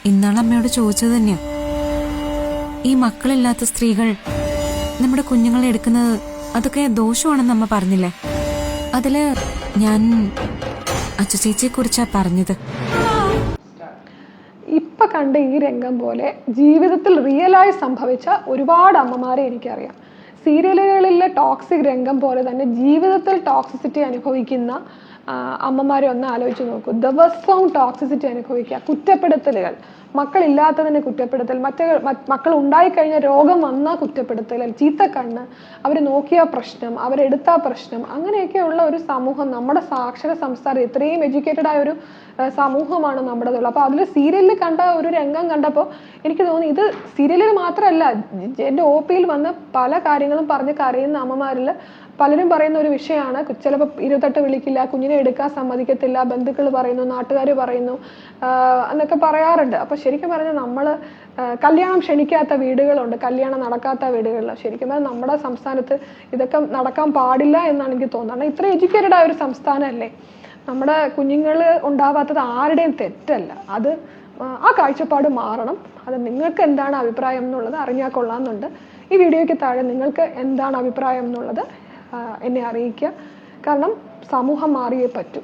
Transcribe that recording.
ഇന്നാൾ അമ്മയോട് ചോദിച്ചത് തന്നെയാ. ഈ മക്കളില്ലാത്ത സ്ത്രീകൾ നമ്മുടെ കുഞ്ഞുങ്ങളെ എടുക്കുന്നത് അതൊക്കെ ദോഷമാണെന്ന് അമ്മ പറഞ്ഞില്ലേ? അതില് ഞാൻ അച്ചുചേച്ചിയെ കുറിച്ചാ പറഞ്ഞത്. ഇപ്പൊ കണ്ട ഈ രംഗം പോലെ ജീവിതത്തിൽ റിയലായി സംഭവിച്ച ഒരുപാട് അമ്മമാരെ എനിക്കറിയാം. സീരിയലുകളിലെ ടോക്സിക് രംഗം പോലെ തന്നെ ജീവിതത്തിൽ ടോക്സിസിറ്റി അനുഭവിക്കുന്ന അമ്മമാരെ ഒന്ന് ആലോചിച്ച് നോക്കൂ. ദിവസവും ടോക്സിസിറ്റി അനുഭവിക്കുക, കുറ്റപ്പെടുത്തലുകൾ, മക്കളില്ലാത്തതിന് കുറ്റപ്പെടുത്തൽ, മക്കൾ ഉണ്ടായിക്കഴിഞ്ഞ രോഗം വന്ന കുറ്റപ്പെടുത്തൽ, ചീത്തക്കണ്ണ്, അവർ നോക്കിയ പ്രശ്നം, അവരെടുത്ത പ്രശ്നം, അങ്ങനെയൊക്കെയുള്ള ഒരു സമൂഹം. നമ്മുടെ സാക്ഷര സംസ്ഥാനം ഇത്രയും എഡ്യൂക്കേറ്റഡ് ആയ ഒരു സമൂഹമാണ് നമ്മുടേതുള്ളത്. അപ്പോൾ അതിൽ സീരിയലിൽ കണ്ട ഒരു രംഗം കണ്ടപ്പോൾ എനിക്ക് തോന്നി ഇത് സീരിയലിൽ മാത്രമല്ല, എൻ്റെ OP-യിൽ വന്ന് പല കാര്യങ്ങളും പറഞ്ഞ് കരയുന്ന അമ്മമാരിൽ പലരും പറയുന്ന ഒരു വിഷയമാണ്. ചിലപ്പോൾ 28 വിളിക്കില്ല, കുഞ്ഞിനെ എടുക്കാൻ സമ്മതിക്കത്തില്ല, ബന്ധുക്കൾ പറയുന്നു, നാട്ടുകാർ പറയുന്നു എന്നൊക്കെ പറയാറുണ്ട്. അപ്പോൾ ശരിക്കും പറഞ്ഞാൽ നമ്മൾ കല്യാണം ക്ഷണിക്കാത്ത വീടുകളുണ്ട്, കല്യാണം നടക്കാത്ത വീടുകളിൽ. ശരിക്കും പറഞ്ഞാൽ നമ്മുടെ സംസ്ഥാനത്ത് ഇതൊക്കെ നടക്കാൻ പാടില്ല എന്നാണ് എനിക്ക് തോന്നുന്നത്. ഇത്ര എഡ്യൂക്കേറ്റഡ് ആയ ഒരു സംസ്ഥാനമല്ലേ. നമ്മുടെ കുഞ്ഞുങ്ങൾ ഉണ്ടാവാത്തത് ആരുടെയും തെറ്റല്ല. അത് ആ കാഴ്ചപ്പാട് മാറണം. അത് നിങ്ങൾക്ക് എന്താണ് അഭിപ്രായം എന്നുള്ളത് അറിഞ്ഞാൽ കൊള്ളാമെന്നുണ്ട്. ഈ വീഡിയോയ്ക്ക് താഴെ നിങ്ങൾക്ക് എന്താണ് അഭിപ്രായം എന്നുള്ളത് എന്നെ അറിയിക്കുക. കാരണം സമൂഹം മാറിയേ പറ്റൂ.